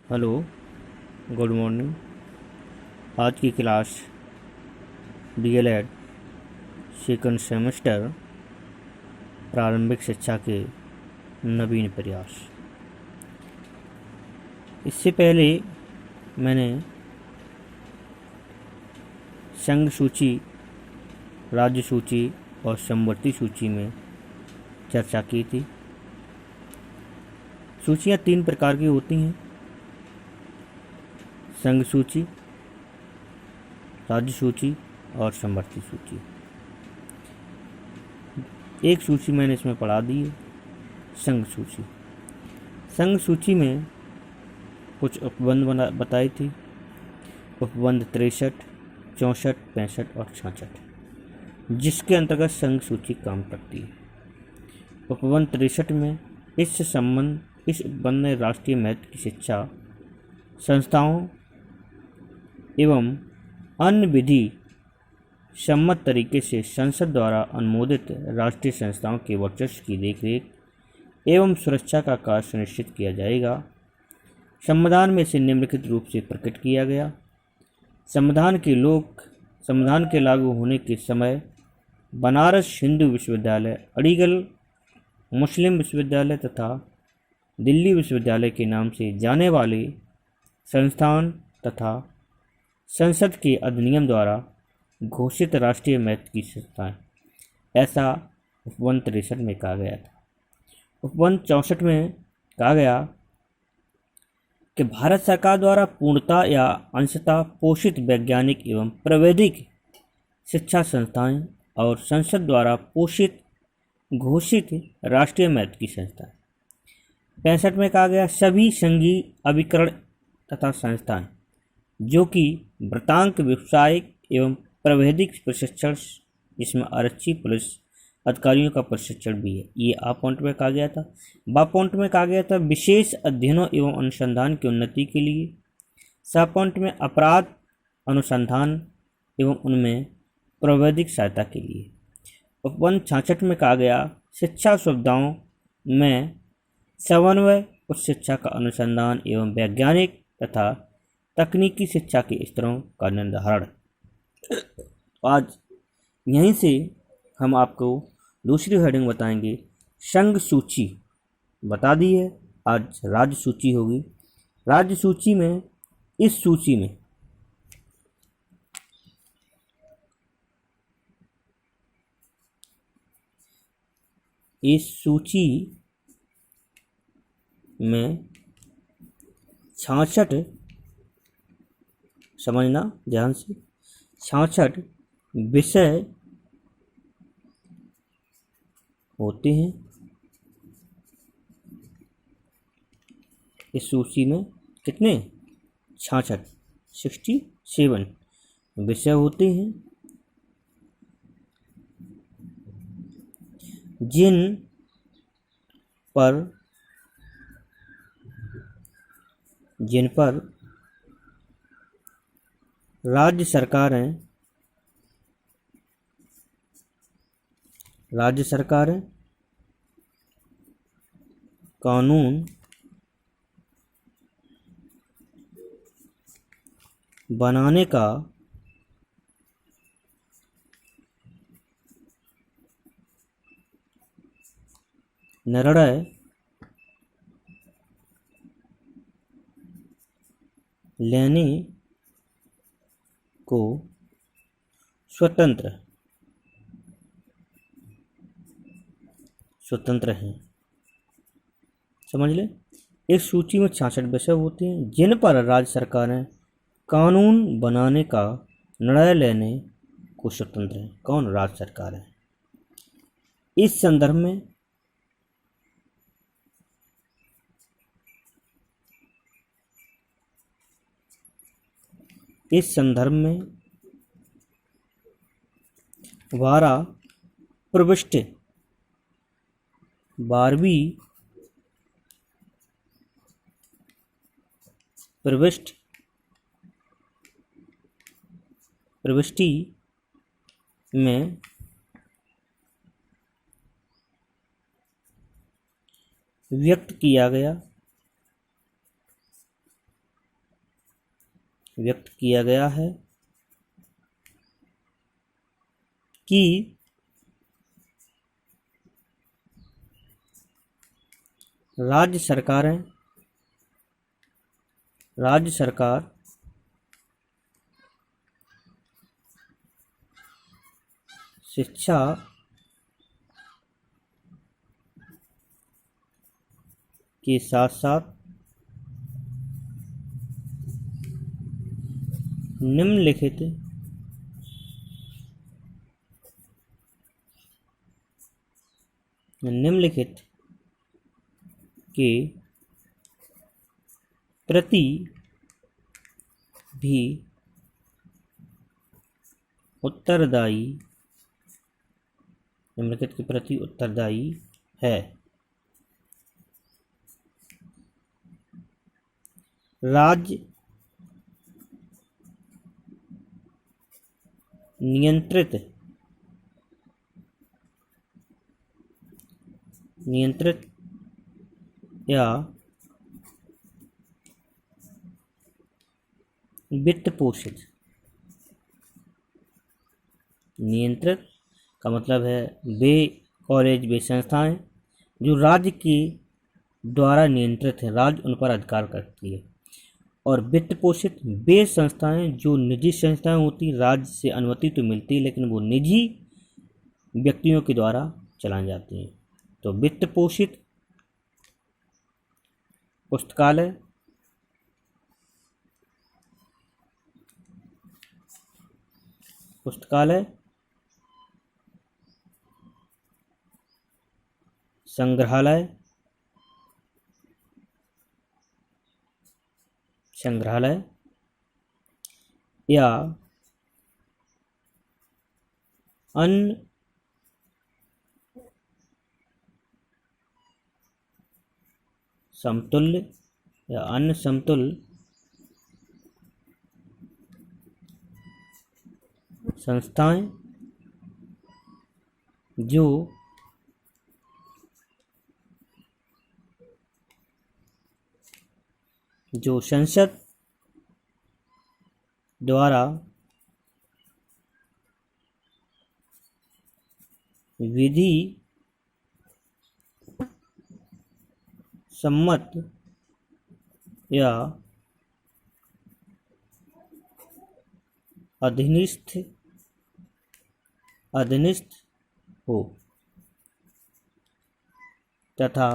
Hello, good morning. आज की class DElEd second semester प्रारंभिक शिक्षा के नवीन प्रयास। इससे पहले मैंने संघ सूची, राज्य सूची और समवर्ती सूची में चर्चा की थी। सूचियाँ 3 प्रकार की होती हैं: संघ सूची, राज्य सूची और समवर्ती सूची। एक सूची मैंने इसमें पढ़ा दी है, संघ सूची। संघ सूची में कुछ उपबंध बताई थी। उपबंध 63, 64, 65 और 66, जिसके अंतर्गत संघ सूची काम करती है। उपबंध 63 में इस उपबंध ने राष्ट्रीय महत्व की शिक्षा संस्थाओं एवं अन्य विधि सम्मत तरीके से संसद द्वारा अनुमोदित राष्ट्रीय संस्थाओं के वर्चस्व की देखरेख एवं सुरक्षा का कार्य सुनिश्चित किया जाएगा। संविधान में इसे निम्नलिखित रूप से प्रकट किया गया: संविधान के लागू होने के समय बनारस हिंदू विश्वविद्यालय, अलीगढ़ मुस्लिम विश्वविद्यालय तथा दिल्ली विश्वविद्यालय के नाम से जाने वाले संस्थान तथा संसद के अधिनियम द्वारा घोषित राष्ट्रीय महत्व की संस्थाएं, ऐसा उपबंध 63 में कहा गया था। उपबंध 64 में कहा गया कि भारत सरकार द्वारा पूर्णतः या अंशतः पोषित वैज्ञानिक एवं प्राविधिक शिक्षा संस्थाएं और संसद द्वारा पोषित घोषित राष्ट्रीय महत्व की संस्थाएं। 65 में कहा गया सभी संघीय अभिकरण तथा संस्थाएं जो कि वृत्तांक, व्यावसायिक एवं प्राविधिक प्रशिक्षण, जिसमें आरक्षी पुलिस अधिकारियों का प्रशिक्षण भी है, ये आ पॉइंट में कहा गया था। बा पॉइंट में कहा गया था विशेष अध्ययनों एवं अनुसंधान की उन्नति के लिए। सा पॉइंट में अपराध अनुसंधान एवं उनमें प्राविधिक सहायता के लिए। उपबंध 66 में कहा गया शिक्षा सुविधाओं में समन्वय, उच्च शिक्षा का अनुसंधान एवं वैज्ञानिक तथा तकनीकी शिक्षा के स्तरों का निर्धारण। आज यहीं से हम आपको दूसरी हेडिंग बताएंगे। संघ सूची बता दी है, आज राज्य सूची होगी। राज्य सूची में इस सूची में 66, समझना ध्यान से, 66 विषय होते हैं। इस सूची में कितने? 66, 67 विषय होते हैं, जिन पर राज्य सरकारें कानून बनाने का निर्णय लेने को स्वतंत्र हैं। समझ ले, इस सूची में 66 विषय होते हैं जिन पर राज्य सरकारें कानून बनाने का निर्णय लेने को स्वतंत्र हैं। कौन? राज्य सरकार है। इस संदर्भ में 12 प्रविष्टि 12वीं प्रविष्टि में व्यक्त किया गया व्यक्त किया गया है कि राज्य सरकार शिक्षा के साथ साथ निम्नलिखित के प्रति भी उत्तरदायी है। राज्य नियंत्रित या वित्त पोषित, नियंत्रित का मतलब है वे कॉलेज, वे संस्थाएं जो राज्य के द्वारा नियंत्रित है, राज्य उन पर अधिकार करती है। और वित्त पोषित वे संस्थाएं जो निजी संस्थाएं होती, राज्य से अनुमति तो मिलती है लेकिन वो निजी व्यक्तियों के द्वारा चलाई जाती हैं। तो वित्त पोषित पुस्तकालय, संग्रहालय या अन्य समतुल्य संस्थाएं जो संसद द्वारा विधि सम्मत या अधिनिस्थ हो तथा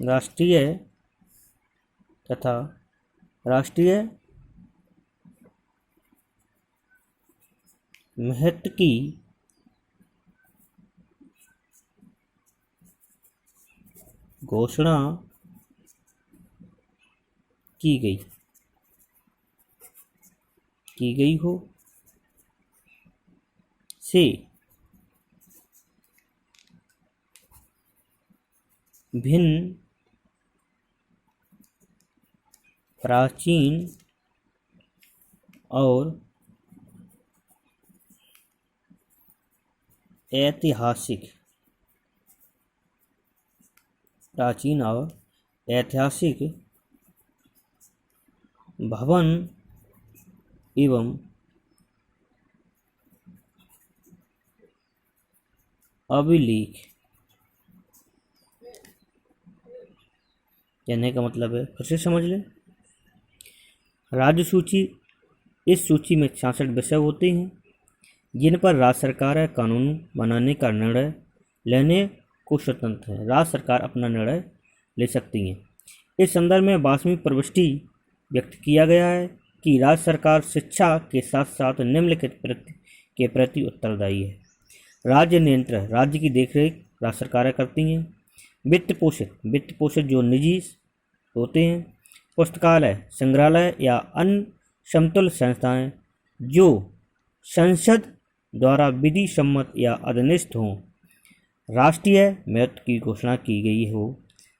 राष्ट्रीय महत्व की घोषणा की गई हो से भिन्न प्राचीन और ऐतिहासिक भवन एवं अभिलेख कहने का मतलब है, फिर से समझ लें। राज्य सूची, इस सूची में 66 विषय होते हैं जिन पर राज्य सरकार कानून बनाने का निर्णय लेने को स्वतंत्र है। राज्य सरकार अपना निर्णय ले सकती हैं। इस संदर्भ में 22वीं प्रविष्टि व्यक्त किया गया है कि राज्य सरकार शिक्षा के साथ साथ निम्नलिखित के प्रति उत्तरदायी है। राज्य नियंत्रण, राज्य की देखरेख राज्य सरकारें करती हैं। वित्त पोषित जो निजी होते हैं। पुस्तकालय, संग्रहालय या अन्य समतुल्य संस्थाएं जो संसद द्वारा विधि सम्मत या अधिनिस्थ हों, राष्ट्रीय महत्व की घोषणा की गई हो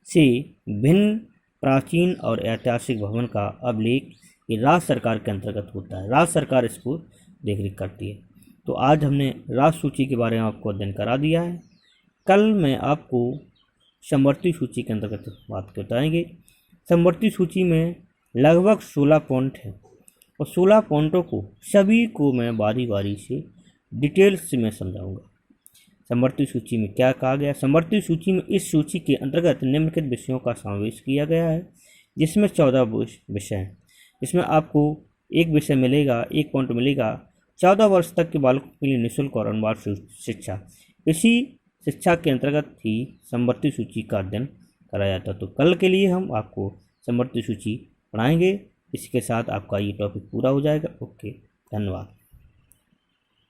से भिन्न प्राचीन और ऐतिहासिक भवन का अभिलेख ये राज्य सरकार के अंतर्गत होता है। राज्य सरकार इसको देखरेख करती है। तो आज हमने राज्य सूची के बारे में आपको अध्ययन करा दिया है। कल मैं आपको समवर्ती सूची के अंतर्गत बात बताएंगे। समवर्ती सूची में लगभग 16 पॉइंट हैं और 16 पॉइंटों को सभी को मैं बारी बारी से डिटेल्स से मैं समझाऊंगा। समवर्ती सूची में क्या कहा गया? समवर्ती सूची में इस सूची के अंतर्गत निम्नलिखित विषयों का समावेश किया गया है, जिसमें 14 विषय हैं। इसमें आपको एक विषय मिलेगा, एक पॉइंट मिलेगा 14 वर्ष तक के बालकों के लिए निःशुल्क और अनिवार्य शिक्षा। इसी शिक्षा के अंतर्गत ही समवर्ती सूची का अध्ययन कराया जाता। तो कल के लिए हम आपको समवर्ती सूची पढ़ाएंगे। इसके साथ आपका ये टॉपिक पूरा हो जाएगा। ओके, धन्यवाद।